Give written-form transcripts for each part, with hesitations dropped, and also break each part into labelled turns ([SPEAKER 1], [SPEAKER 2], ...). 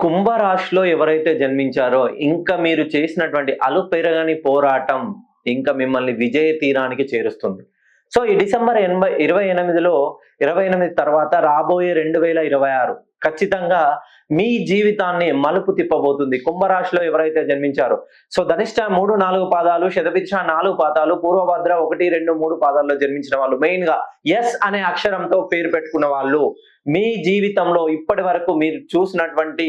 [SPEAKER 1] కుంభరాశిలో ఎవరైతే జన్మించారో ఇంకా మీరు చేసినటువంటి అలుపెరగని పోరాటం ఇంకా మిమ్మల్ని విజయ తీరానికి చేరుస్తుంది. సో ఈ డిసెంబర్ 28లో 28 తర్వాత రాబోయే 2026 ఖచ్చితంగా మీ జీవితాన్ని మలుపు తిప్పబోతుంది. కుంభరాశిలో ఎవరైతే జన్మించారో సో ధనిష్ట 3, 4 పాదాలు, శతభిష 4 పాదాలు, పూర్వభద్ర 1, 2, 3 పాదాల్లో జన్మించిన వాళ్ళు, మెయిన్ గా ఎస్ అనే అక్షరంతో పేరు పెట్టుకున్న వాళ్ళు మీ జీవితంలో ఇప్పటి వరకు మీరు చూసినటువంటి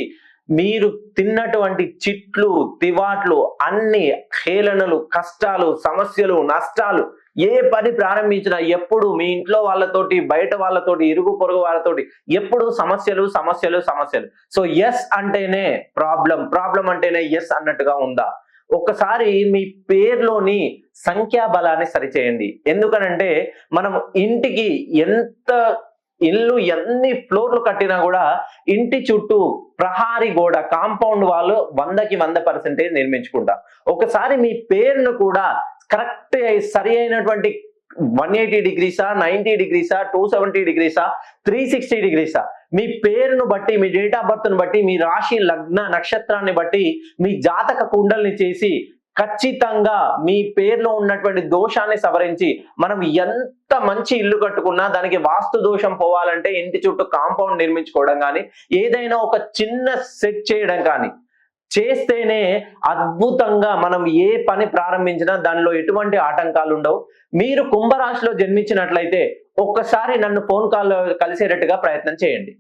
[SPEAKER 1] మీరు తిన్నటువంటి చిట్లు తివాట్లు అన్ని హేళనలు కష్టాలు సమస్యలు నష్టాలు ఏ పని ప్రారంభించినా ఎప్పుడు మీ ఇంట్లో వాళ్ళతోటి బయట వాళ్ళతోటి ఇరుగు పొరుగు వాళ్ళతోటి ఎప్పుడు సమస్యలు సమస్యలు సమస్యలు. సో ఎస్ అంటేనే ప్రాబ్లం అంటేనే ఎస్ అన్నట్టుగా ఉందా? ఒక్కసారి మీ పేర్లోని సంఖ్యాబలాన్ని సరిచేయండి. ఎందుకనంటే మనం ఇంటికి ఇల్లు ఎన్ని ఫ్లోర్లు కట్టినా కూడా ఇంటి చుట్టూ ప్రహారీ గోడ కాంపౌండ్ వాళ్ళు 100కి 100% నిర్మించుకుంటారు. ఒకసారి మీ పేరును కూడా కరెక్ట్ సరి అయినటువంటి 180 డిగ్రీసా, 90 డిగ్రీసా, 270 డిగ్రీసా, 360 డిగ్రీసా మీ పేరును బట్టి, మీ డేట్ ఆఫ్ బర్త్ ను బట్టి, మీ రాశి లగ్న నక్షత్రాన్ని బట్టి మీ జాతక కుండల్ని చేసి ఖచ్చితంగా మీ పేరులో ఉన్నటువంటి దోషాన్ని సవరించి మనం ఎంత మంచి ఇల్లు కట్టుకున్నా దానికి వాస్తు దోషం పోవాలంటే ఇంటి చుట్టూ కాంపౌండ్ నిర్మించుకోవడం కానీ ఏదైనా ఒక చిన్న సెట్ చేయడం కానీ చేస్తేనే అద్భుతంగా మనం ఏ పని ప్రారంభించినా దానిలో ఎటువంటి ఆటంకాలు ఉండవు. మీరు కుంభరాశిలో జన్మించినట్లయితే ఒక్కసారి నన్ను ఫోన్ కాల్లో కలిసేటట్టుగా ప్రయత్నం చేయండి.